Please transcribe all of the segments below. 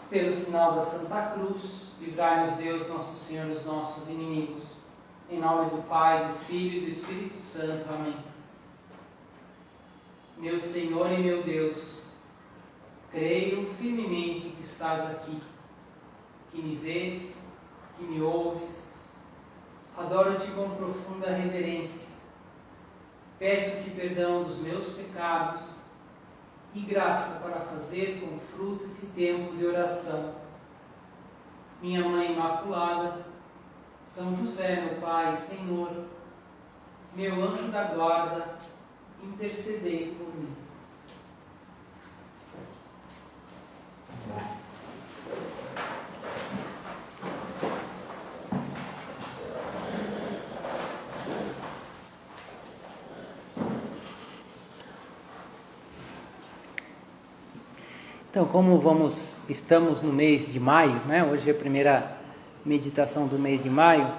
Pelo sinal da Santa Cruz, livrai-nos Deus, nosso Senhor, dos nossos inimigos. Em nome do Pai, do Filho e do Espírito Santo. Amém. Meu Senhor e meu Deus, creio firmemente que estás aqui, que me vês, que me ouves. Adoro-te com profunda reverência. Peço-te perdão dos meus pecados e graça para fazer com fruto esse tempo de oração. Minha Mãe Imaculada, São José, meu Pai e Senhor, meu anjo da guarda, intercedei por mim. Então, como estamos no mês de maio, né? Hoje é a primeira meditação do mês de maio,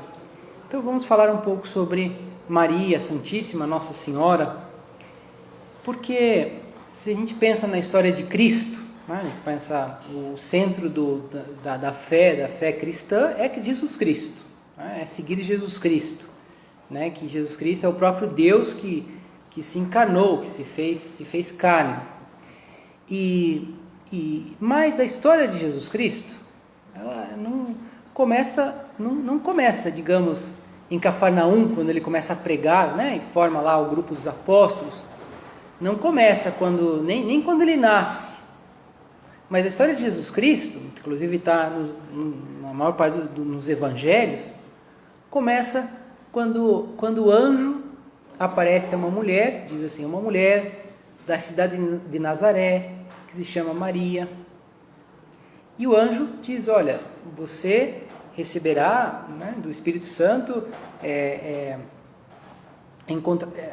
então vamos falar um pouco sobre Maria Santíssima, Nossa Senhora, porque se a gente pensa na história de Cristo, né? A gente pensa o centro da fé cristã é que Jesus Cristo, né? É seguir Jesus Cristo, né? Que Jesus Cristo é o próprio Deus que se encarnou, que se fez carne. Mas a história de Jesus Cristo, ela não começa, digamos, em Cafarnaum, quando ele começa a pregar, né, e forma lá o grupo dos apóstolos. Não começa nem quando ele nasce. Mas a história de Jesus Cristo, inclusive está na maior parte nos evangelhos, começa quando o anjo aparece a uma mulher, diz assim, uma mulher da cidade de Nazaré, que se chama Maria, e o anjo diz, olha, você receberá, né, do Espírito Santo,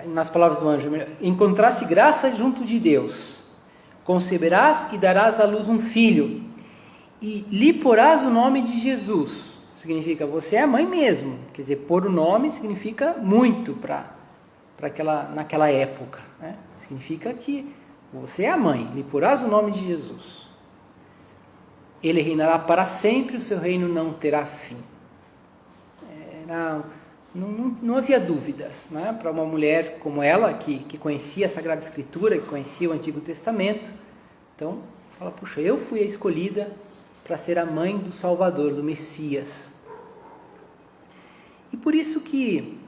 nas palavras do anjo, encontraste graça junto de Deus, conceberás e darás à luz um filho, e lhe porás o nome de Jesus. Significa, você é a mãe mesmo, quer dizer, pôr o nome significa muito naquela época, né? Significa que você é a mãe, lhe porás o nome de Jesus. Ele reinará para sempre, o seu reino não terá fim. Não havia dúvidas, né? Para uma mulher como ela, que conhecia a Sagrada Escritura, que conhecia o Antigo Testamento. Então, fala, puxa, eu fui a escolhida para ser a mãe do Salvador, do Messias. E por isso que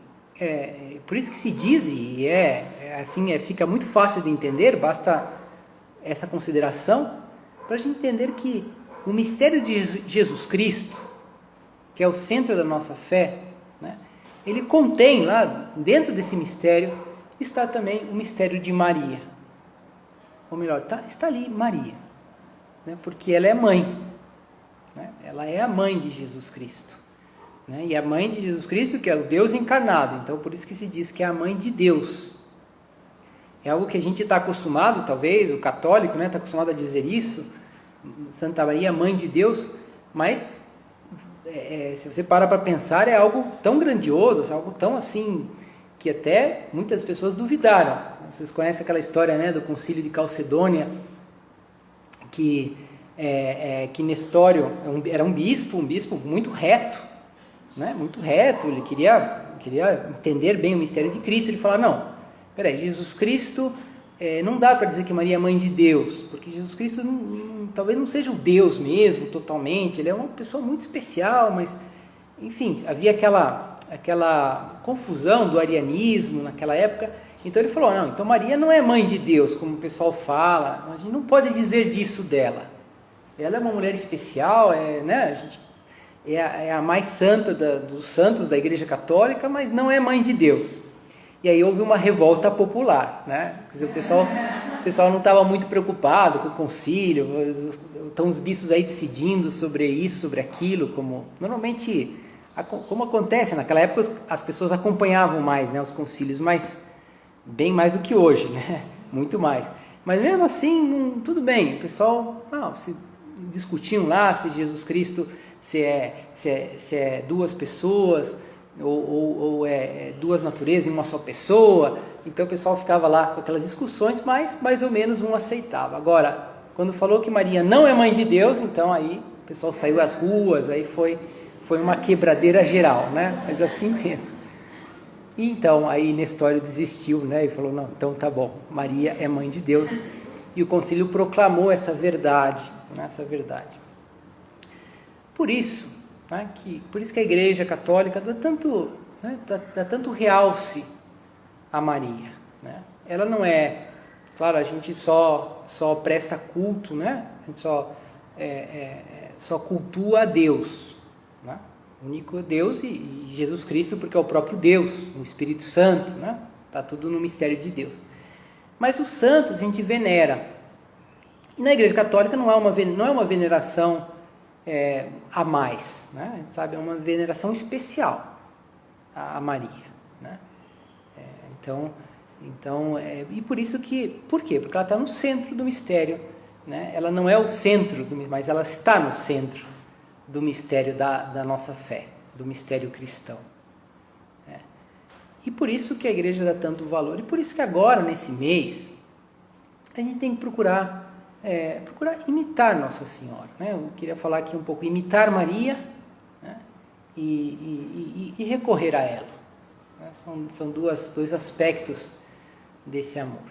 se diz, e fica muito fácil de entender, basta essa consideração, para a gente entender que o mistério de Jesus Cristo, que é o centro da nossa fé, né, ele contém lá, dentro desse mistério, está também o mistério de Maria. Ou melhor, está ali Maria, né, porque ela é mãe, né, ela é a mãe de Jesus Cristo. Né? E a mãe de Jesus Cristo, que é o Deus encarnado, então por isso que se diz que é a mãe de Deus. É algo que a gente está acostumado, talvez, o católico, né, está acostumado a dizer isso, Santa Maria, mãe de Deus, mas se você para pensar, é algo tão grandioso, é algo tão assim, que até muitas pessoas duvidaram. Vocês conhecem aquela história, né, do Concílio de Calcedônia, que Nestório era um bispo muito reto, né? Muito reto, ele queria entender bem o mistério de Cristo. Ele fala, não, peraí, Jesus Cristo, não dá para dizer que Maria é mãe de Deus, porque Jesus Cristo talvez não seja o Deus mesmo, totalmente, ele é uma pessoa muito especial, mas, enfim, havia aquela confusão do arianismo naquela época. Então ele falou, não, então Maria não é mãe de Deus, como o pessoal fala, a gente não pode dizer disso dela. Ela é uma mulher especial, né, é a mais santa dos santos da Igreja Católica, mas não é mãe de Deus. E aí houve uma revolta popular, né? Quer dizer, o pessoal não estava muito preocupado com o concílio, estão os bispos aí decidindo sobre isso, sobre aquilo, como acontece naquela época, as pessoas acompanhavam mais, né, os concílios, mas bem mais do que hoje, né? Muito mais. Mas mesmo assim, tudo bem, o pessoal se discutiam lá se Jesus Cristo se é duas pessoas ou é duas naturezas em uma só pessoa. Então o pessoal ficava lá com aquelas discussões, mas mais ou menos um aceitava. Agora, quando falou que Maria não é mãe de Deus, então aí o pessoal saiu às ruas, aí foi uma quebradeira geral, né? Mas assim mesmo. E então aí Nestório desistiu, né? E falou, não, então tá bom, Maria é mãe de Deus. E o concílio proclamou essa verdade, né? Essa verdade. Por isso, né, por isso que a Igreja Católica dá tanto realce a Maria, né? Ela não é, claro, a gente só presta culto, né? A gente só cultua a Deus, né? O único Deus e Jesus Cristo, porque é o próprio Deus, o Espírito Santo, né? Está tudo no mistério de Deus. Mas os santos a gente venera. E na Igreja Católica não é uma veneração a mais, né? A gente sabe, é uma veneração especial a Maria, né? E por isso por quê? Porque ela está no centro do mistério, né? Ela não é o centro, mas ela está no centro do mistério da nossa fé, do mistério cristão, né? E por isso que a igreja dá tanto valor, e por isso que agora, nesse mês, a gente tem que procurar imitar Nossa Senhora, né? Eu queria falar aqui um pouco, imitar Maria, né? e recorrer a ela, né? São dois aspectos desse amor.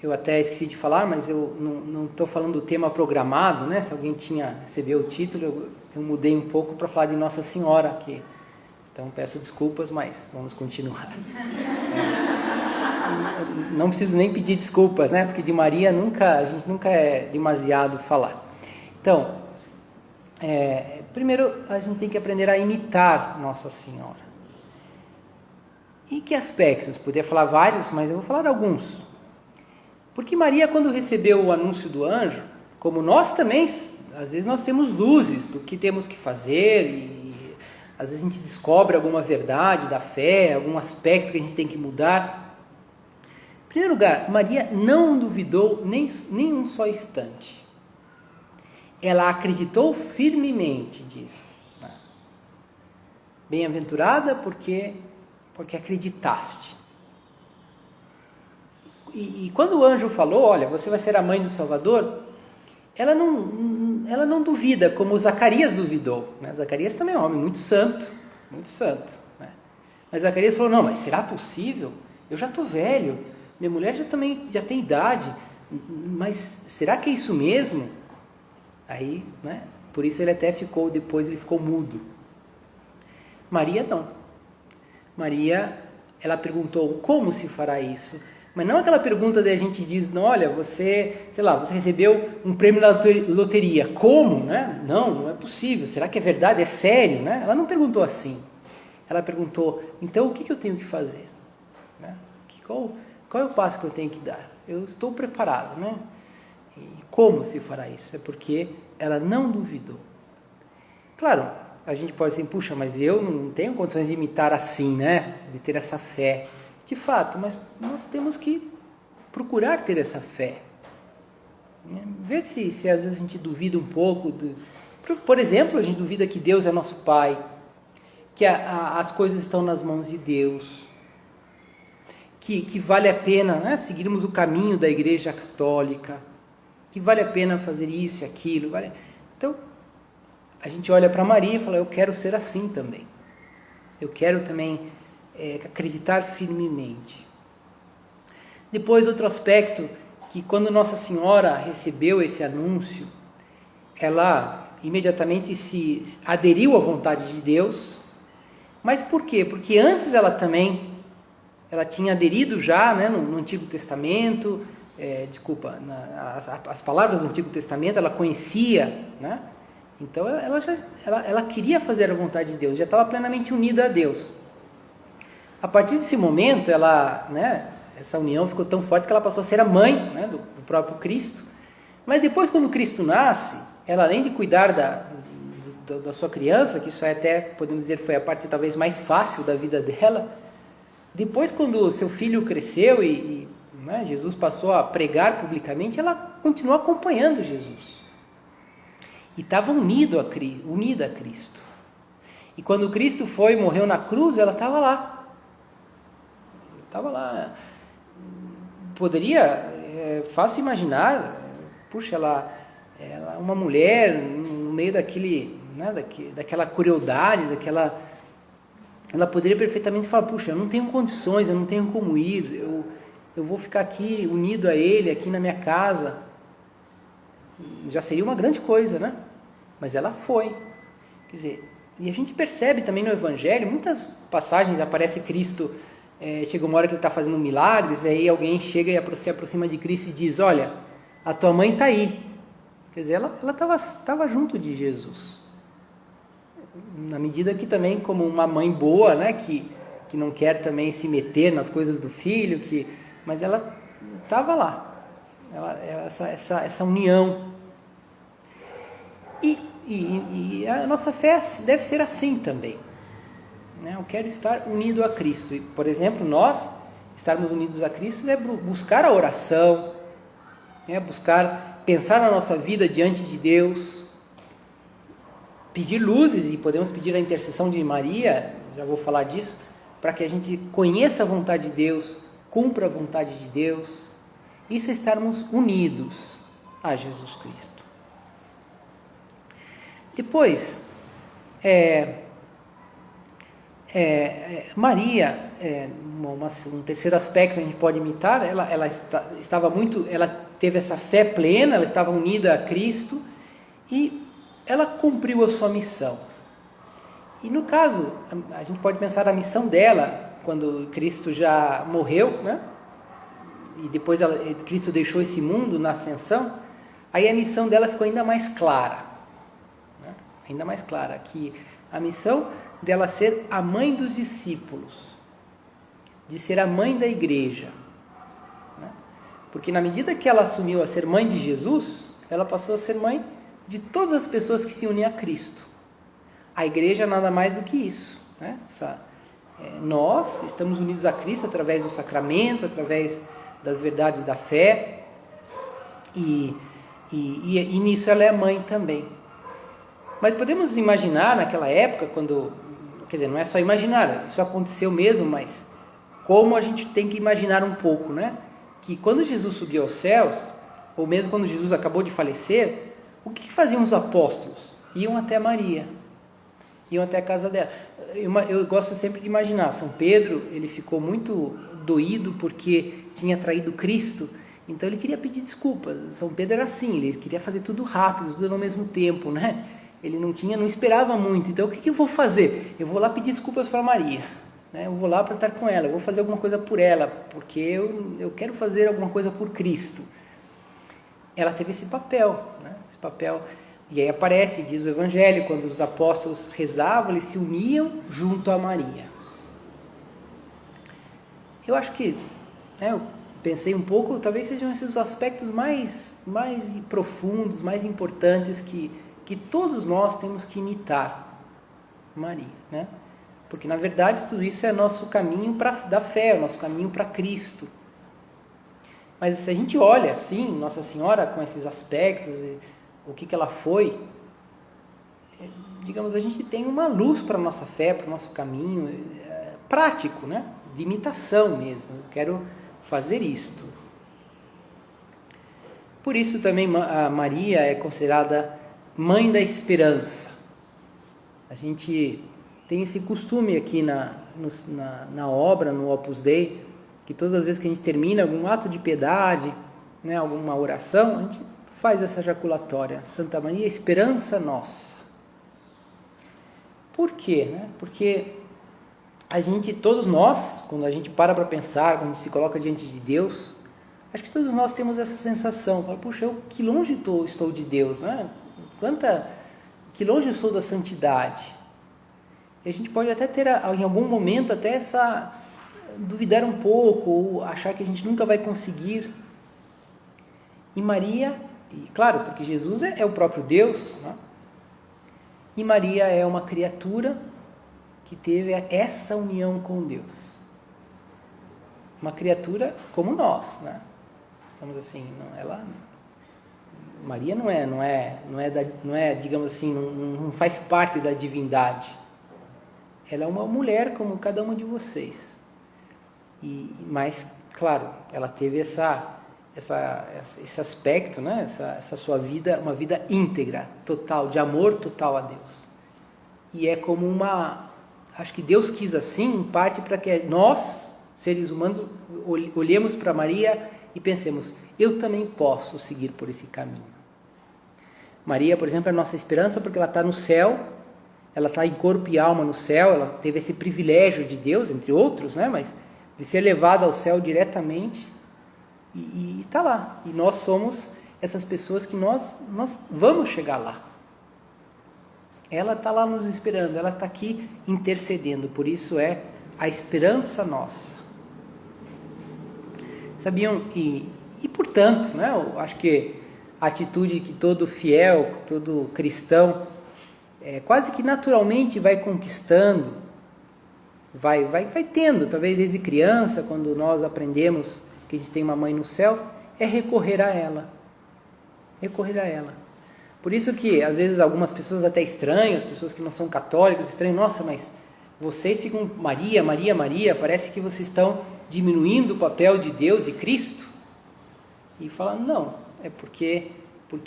Eu até esqueci de falar, mas eu não estou falando do tema programado, né? Se alguém recebeu o título, eu mudei um pouco para falar de Nossa Senhora aqui. Então peço desculpas, mas vamos continuar. Não preciso nem pedir desculpas, né? Porque de Maria a gente nunca é demasiado falar. Então, primeiro a gente tem que aprender a imitar Nossa Senhora. Em que aspectos? Poderia falar vários, mas eu vou falar alguns. Porque Maria, quando recebeu o anúncio do anjo, como nós também, às vezes nós temos luzes do que temos que fazer, e às vezes a gente descobre alguma verdade da fé, algum aspecto que a gente tem que mudar. Em primeiro lugar, Maria não duvidou nem um só instante. Ela acreditou firmemente, diz. Bem-aventurada porque acreditaste. E quando o anjo falou, olha, você vai ser a mãe do Salvador, ela não duvida, como Zacarias duvidou, né? Zacarias também é um homem muito santo, né? Mas Zacarias falou, não, mas será possível? Eu já estou velho, minha mulher já tem idade, mas será que é isso mesmo? Aí, né? Por isso depois ele ficou mudo. Maria não. Maria, ela perguntou, como se fará isso? Mas não aquela pergunta de a gente diz, não, olha, você recebeu um prêmio na loteria, como, né? Não é possível, será que é verdade, é sério, né? Ela não perguntou assim, ela perguntou, então o que eu tenho que fazer? Né? Qual é o passo que eu tenho que dar? Eu estou preparado, né? E como se fará isso? É porque ela não duvidou. Claro, a gente pode dizer, puxa, mas eu não tenho condições de imitar assim, né? De ter essa fé. De fato, mas nós temos que procurar ter essa fé. Ver se às vezes a gente duvida um pouco. Por exemplo, a gente duvida que Deus é nosso Pai, que as coisas estão nas mãos de Deus, que vale a pena, né, seguirmos o caminho da Igreja Católica, que vale a pena fazer isso e aquilo. Então, a gente olha para Maria e fala, eu quero ser assim também. Eu quero também acreditar firmemente. Depois, outro aspecto, que quando Nossa Senhora recebeu esse anúncio, ela imediatamente se aderiu à vontade de Deus. Mas por quê? Porque antes ela tinha aderido já, né, no Antigo Testamento, as palavras do Antigo Testamento ela conhecia, né? Então ela queria fazer a vontade de Deus, já estava plenamente unida a Deus. A partir desse momento, essa união ficou tão forte que ela passou a ser a mãe, né, do próprio Cristo. Mas depois, quando Cristo nasce, ela, além de cuidar da sua criança, que isso até, podemos dizer, foi a parte talvez mais fácil da vida dela, depois, quando seu filho cresceu e Jesus passou a pregar publicamente, ela continuou acompanhando Jesus. E estava unida a Cristo. E quando Cristo morreu na cruz, ela estava lá. Poderia é fácil imaginar, puxa, ela é uma mulher no meio daquele, né, daquela crueldade, ela poderia perfeitamente falar, puxa, eu não tenho condições, eu não tenho como ir, eu vou ficar aqui unido a ele, aqui na minha casa. Já seria uma grande coisa, né? Mas ela foi. Quer dizer, e a gente percebe também no Evangelho, muitas passagens aparece Cristo, chega uma hora que ele está fazendo milagres, aí alguém chega e se aproxima de Cristo e diz, olha, a tua mãe está aí. Quer dizer, ela estava junto de Jesus. Na medida que também, como uma mãe boa, né, que não quer também se meter nas coisas do filho, mas ela estava lá. Essa união. E a nossa fé deve ser assim também. Né? Eu quero estar unido a Cristo. E, por exemplo, nós estarmos unidos a Cristo é buscar a oração, buscar pensar na nossa vida diante de Deus, pedir luzes, e podemos pedir a intercessão de Maria, já vou falar disso, para que a gente conheça a vontade de Deus, cumpra a vontade de Deus. Isso é estarmos unidos a Jesus Cristo. Depois, Maria, um terceiro aspecto que a gente pode imitar, ela teve essa fé plena, ela estava unida a Cristo e ela cumpriu a sua missão. E no caso, a gente pode pensar na missão dela, quando Cristo já morreu, né? E depois Cristo deixou esse mundo na ascensão, aí a missão dela ficou ainda mais clara. Né? Ainda mais clara, que a missão dela ser a mãe dos discípulos, de ser a mãe da igreja. Né? Porque na medida que ela assumiu a ser mãe de Jesus, ela passou a ser mãe de todas as pessoas que se unem a Cristo. A igreja nada mais do que isso. Né? Nós estamos unidos a Cristo através dos sacramentos, através das verdades da fé, e nisso ela é mãe também. Mas podemos imaginar naquela época, quer dizer, não é só imaginar, isso aconteceu mesmo, mas como a gente tem que imaginar um pouco, né? Que quando Jesus subiu aos céus, ou mesmo quando Jesus acabou de falecer, o que faziam os apóstolos? Iam até Maria, iam até a casa dela. Eu gosto sempre de imaginar, São Pedro, ele ficou muito doído porque tinha traído Cristo, então ele queria pedir desculpas. São Pedro era assim, ele queria fazer tudo rápido, tudo ao mesmo tempo, né? Ele não esperava muito. Então o que eu vou fazer? Eu vou lá pedir desculpas para Maria, né? Eu vou lá para estar com ela, eu vou fazer alguma coisa por ela, porque eu quero fazer alguma coisa por Cristo. Ela teve esse papel, né? Esse papel. E aí aparece, diz o Evangelho, quando os apóstolos rezavam, eles se uniam junto a Maria. Eu acho que, eu pensei um pouco, talvez sejam esses os aspectos mais profundos, mais importantes que todos nós temos que imitar Maria, né? Porque na verdade tudo isso é nosso caminho da fé, nosso caminho para Cristo. Mas se a gente olha assim, Nossa Senhora com esses aspectos, o que ela foi, digamos, a gente tem uma luz para a nossa fé, para o nosso caminho, prático, né? De imitação mesmo. Eu quero fazer isto. Por isso também a Maria é considerada mãe da esperança. A gente tem esse costume aqui na obra, no Opus Dei, que todas as vezes que a gente termina algum ato de piedade, né, alguma oração, a gente faz essa jaculatória. Santa Maria, esperança nossa. Por quê? Né? Porque todos nós, quando a gente para pensar, quando se coloca diante de Deus, acho que todos nós temos essa sensação, puxa, que longe estou de Deus, né? Que longe eu sou da santidade. E a gente pode até ter, em algum momento, até duvidar um pouco, ou achar que a gente nunca vai conseguir. E Maria, e claro, porque Jesus é o próprio Deus, né? E Maria é uma criatura que teve essa união com Deus. Uma criatura como nós, né? Vamos assim, Maria não é, digamos assim, não faz parte da divindade. Ela é uma mulher como cada um de vocês. Mas, claro, ela teve esse aspecto, né? Essa sua vida, uma vida íntegra, total, de amor total a Deus. E é como acho que Deus quis assim, em parte, para que nós, seres humanos, olhemos para Maria e pensemos, eu também posso seguir por esse caminho. Maria, por exemplo, é a nossa esperança porque ela está no céu, ela está em corpo e alma no céu, ela teve esse privilégio de Deus, entre outros, né? Mas de ser levada ao céu diretamente e está lá. E nós somos essas pessoas que nós vamos chegar lá. Ela está lá nos esperando, ela está aqui intercedendo, por isso é a esperança nossa. Sabiam? E portanto, né, eu acho que a atitude que todo fiel, todo cristão, quase que naturalmente vai conquistando, vai tendo, talvez desde criança, quando nós aprendemos que a gente tem uma mãe no céu, é recorrer a ela. Recorrer a ela. Por isso que, às vezes, algumas pessoas até estranham, as pessoas que não são católicas, estranham, nossa, mas vocês ficam Maria, Maria, Maria, parece que vocês estão diminuindo o papel de Deus e Cristo. E falam, não, é porque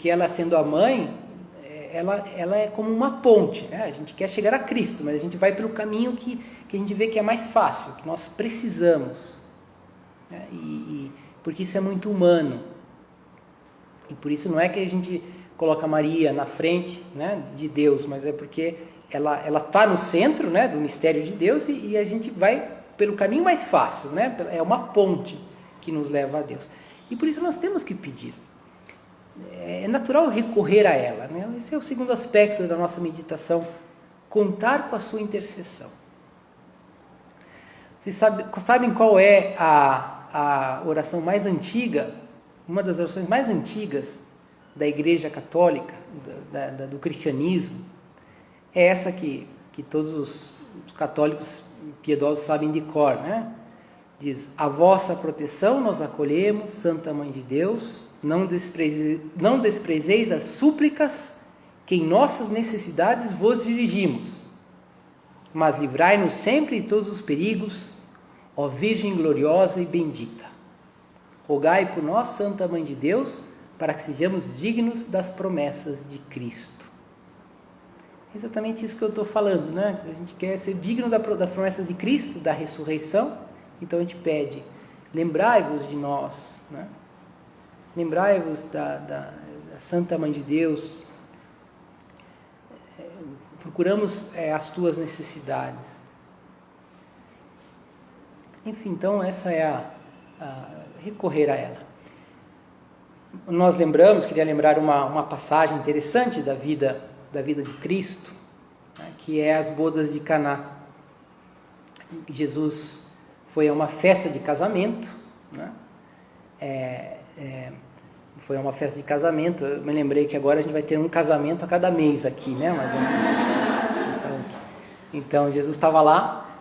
ela sendo a mãe, ela é como uma ponte, né? A gente quer chegar a Cristo, mas a gente vai pelo caminho que a gente vê que é mais fácil, que nós precisamos, né? Porque isso é muito humano. E por isso não é que a gente coloca Maria na frente, né, de Deus, mas é porque ela está no centro, né, do mistério de Deus e a gente vai pelo caminho mais fácil, né? É uma ponte que nos leva a Deus. E por isso nós temos que pedir. É natural recorrer a ela, né? Esse é o segundo aspecto da nossa meditação, contar com a sua intercessão. Vocês sabem qual é a oração mais antiga, uma das orações mais antigas da Igreja Católica, do cristianismo? É essa que todos os católicos piedosos sabem de cor, né? Diz, a vossa proteção nós acolhemos, Santa Mãe de Deus, não desprezeis as súplicas que em nossas necessidades vos dirigimos, mas livrai-nos sempre de todos os perigos, ó Virgem gloriosa e bendita. Rogai por nós, Santa Mãe de Deus, para que sejamos dignos das promessas de Cristo. É exatamente isso que eu estou falando, né? A gente quer ser digno das promessas de Cristo, da ressurreição, então a gente pede, lembrai-vos de nós, né? Lembrai-vos da Santa Mãe de Deus, procuramos as tuas necessidades. Enfim, então essa é recorrer a ela. Nós queria lembrar uma passagem interessante da vida de Cristo, né, que é as bodas de Caná. Jesus foi a uma festa de casamento, né? Foi uma festa de casamento. Eu me lembrei que agora a gente vai ter um casamento a cada mês aqui, né? Então Jesus estava lá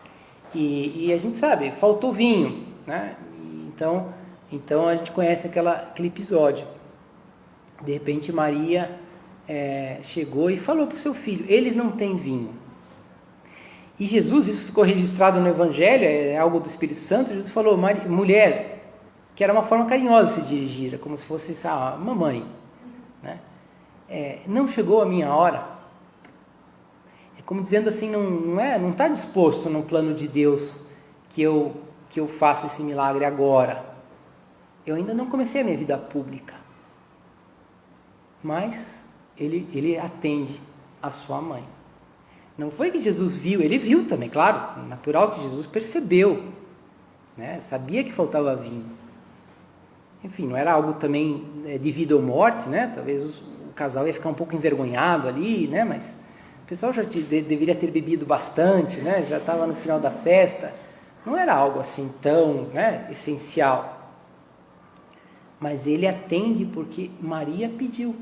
e a gente sabe, faltou vinho, né? Então a gente conhece aquele episódio. De repente Maria chegou e falou para o seu filho, eles não têm vinho. E Jesus, isso ficou registrado no Evangelho, é algo do Espírito Santo. Jesus falou, mulher, que era uma forma carinhosa de se dirigir, como se fosse mamãe, né? Não chegou a minha hora. É como dizendo assim, não está disposto no plano de Deus que eu faça esse milagre agora. Eu ainda não comecei a minha vida pública. Mas ele atende a sua mãe. Não foi que Jesus viu, ele viu também, claro, natural que Jesus percebeu, né? Sabia que faltava vinho. Enfim, não era algo também de vida ou morte, né? Talvez o casal ia ficar um pouco envergonhado ali, né? Mas o pessoal já deveria ter bebido bastante, né? Já estava no final da festa. Não era algo assim tão, né, essencial. Mas ele atende porque Maria pediu.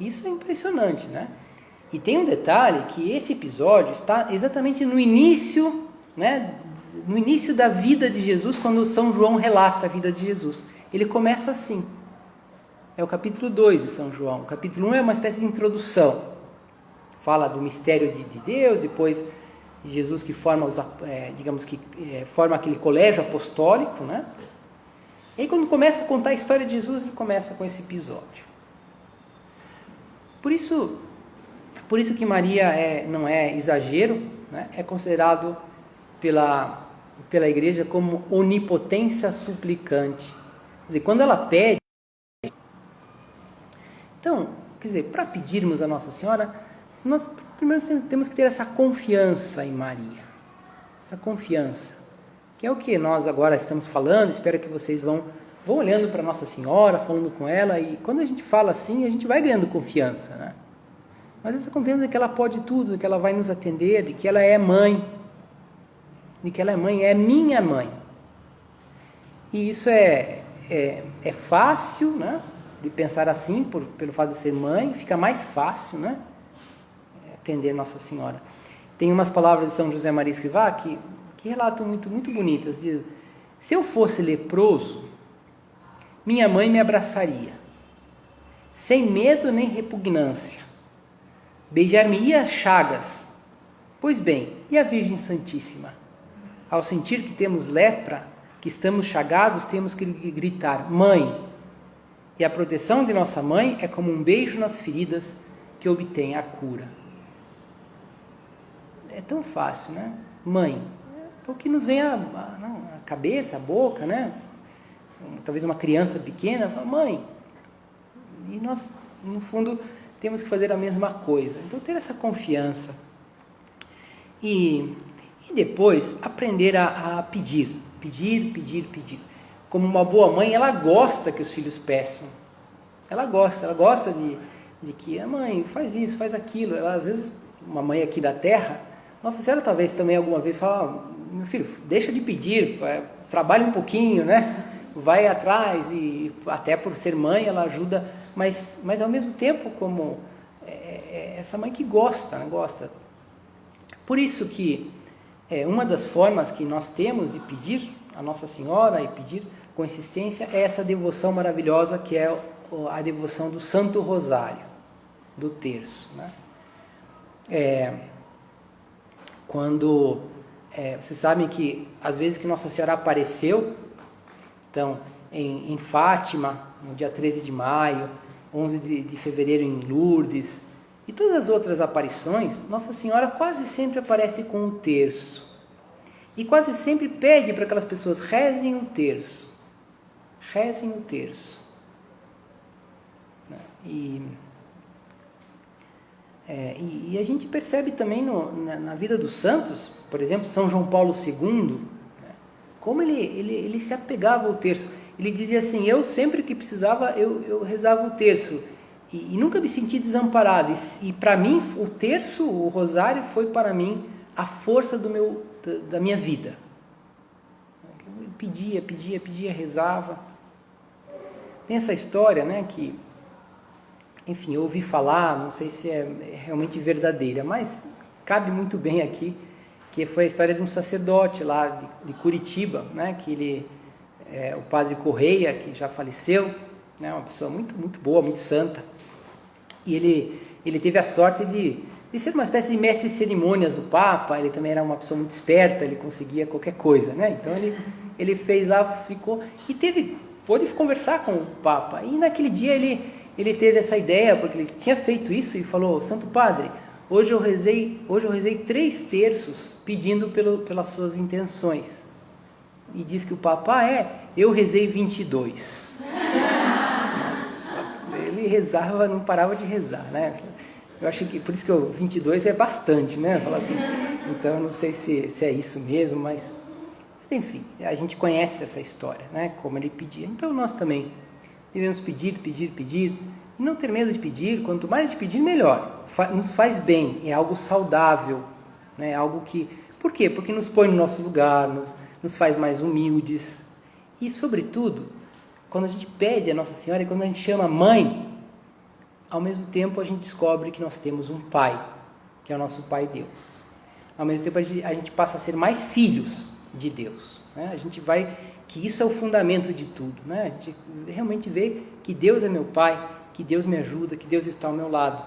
Isso é impressionante, né? E tem um detalhe, que esse episódio está exatamente no início, né, no início da vida de Jesus, quando São João relata a vida de Jesus. Ele começa assim. É o capítulo 2 de São João. O capítulo 1 é uma espécie de introdução. Fala do mistério de Deus, depois de Jesus que forma forma aquele colégio apostólico, né? E aí quando começa a contar a história de Jesus, ele começa com esse episódio. Por isso que Maria não é exagero, né? É considerado pela igreja como onipotência suplicante. Quer dizer, quando ela pede... Então, quer dizer, para pedirmos a Nossa Senhora, nós primeiro temos que ter essa confiança em Maria. Essa confiança, que é o que nós agora estamos falando. Espero que vocês vão olhando para Nossa Senhora, falando com ela, e quando a gente fala assim, a gente vai ganhando confiança, né? Mas essa confiança de que ela pode tudo, de que ela vai nos atender, de que ela é mãe, de que ela é mãe, é minha mãe. E isso é fácil, né, de pensar assim, pelo fato de ser mãe, fica mais fácil, né, atender Nossa Senhora. Tem umas palavras de São José Maria Escrivá que relatam muito, muito bonitas. Diz: se eu fosse leproso, minha mãe me abraçaria, sem medo nem repugnância. Beijar-me-ia chagas. Pois bem, e a Virgem Santíssima? Ao sentir que temos lepra, que estamos chagados, temos que gritar: Mãe! E a proteção de nossa mãe é como um beijo nas feridas que obtém a cura. É tão fácil, né? Mãe. É o que nos vem à cabeça, à boca, né? Talvez uma criança pequena fala: Mãe. E nós, no fundo, temos que fazer a mesma coisa. Então, ter essa confiança. E depois, aprender a pedir. Pedir. Como uma boa mãe, ela gosta que os filhos peçam. Ela gosta de que a mãe faz isso, faz aquilo. Ela, às vezes, uma mãe aqui da terra, Nossa Senhora talvez também alguma vez fala: meu filho, deixa de pedir, trabalha um pouquinho, né? Vai atrás, e até por ser mãe ela ajuda, mas ao mesmo tempo como essa mãe que gosta. Por isso que uma das formas que nós temos de pedir a Nossa Senhora e pedir com insistência é essa devoção maravilhosa que é a devoção do Santo Rosário, do terço, né? Quando vocês sabem que às vezes que Nossa Senhora apareceu, então em Fátima, no dia 13 de maio, 11 de fevereiro em Lourdes, e todas as outras aparições, Nossa Senhora quase sempre aparece com um terço. E quase sempre pede para aquelas pessoas: rezem o terço. Rezem o terço. E a gente percebe também na vida dos santos, por exemplo, São João Paulo II, né, como ele se apegava ao terço. Ele dizia assim: eu sempre que precisava, eu rezava o terço. E nunca me senti desamparado. E para mim, o terço, o rosário, foi para mim a força da minha vida. Eu pedia, rezava. Tem essa história, né, que, enfim, eu ouvi falar, não sei se é realmente verdadeira, mas cabe muito bem aqui, que foi a história de um sacerdote lá de Curitiba, né, que o padre Correia, que já faleceu, né, uma pessoa muito, muito boa, muito santa, e ele teve a sorte de ser uma espécie de mestre de cerimônias do Papa. Ele também era uma pessoa muito esperta, ele conseguia qualquer coisa, né? Então ele fez lá, ficou, e pôde conversar com o Papa, e naquele dia ele teve essa ideia, porque ele tinha feito isso, e falou: Santo Padre, hoje eu rezei 3 terços pedindo pelas suas intenções. E diz que o Papa: eu rezei 22. Ele rezava, não parava de rezar, né? Eu acho que por isso que 22 é bastante, né? Fala assim. Então eu não sei se é isso mesmo, mas enfim, a gente conhece essa história, né? Como ele pedia. Então nós também devemos pedir, e não ter medo de pedir. Quanto mais de pedir, melhor. Nos faz bem, é algo saudável, né? Algo que... Por quê? Porque nos põe no nosso lugar, nos faz mais humildes. E, sobretudo, quando a gente pede a Nossa Senhora e quando a gente chama mãe, ao mesmo tempo a gente descobre que nós temos um Pai, que é o nosso Pai Deus. Ao mesmo tempo a gente passa a ser mais filhos de Deus, né? A gente que isso é o fundamento de tudo, né? A gente realmente vê que Deus é meu Pai, que Deus me ajuda, que Deus está ao meu lado.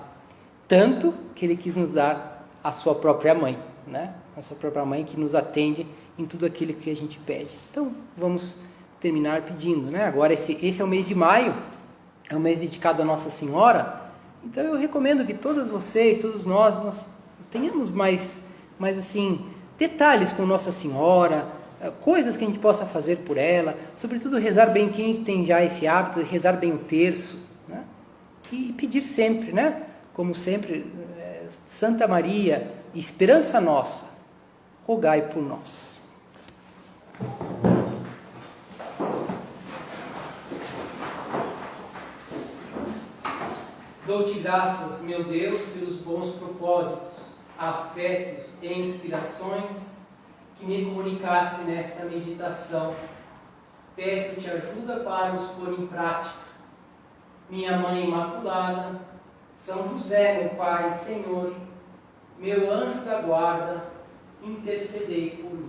Tanto que Ele quis nos dar a sua própria mãe, né? A sua própria mãe que nos atende em tudo aquilo que a gente pede. Então, vamos terminar pedindo, né? Agora esse é o mês de maio, é um mês dedicado a Nossa Senhora, então eu recomendo que todos vocês, todos nós tenhamos mais assim, detalhes com Nossa Senhora, coisas que a gente possa fazer por ela, sobretudo rezar bem, quem tem já esse hábito de rezar bem o terço, né? E pedir sempre, né? Como sempre, Santa Maria, esperança nossa, rogai por nós. Dou-te graças, meu Deus, pelos bons propósitos, afetos e inspirações que me comunicaste nesta meditação. Peço-te ajuda para os pôr em prática. Minha Mãe Imaculada, São José, meu Pai e Senhor, meu anjo da guarda, intercedei por mim.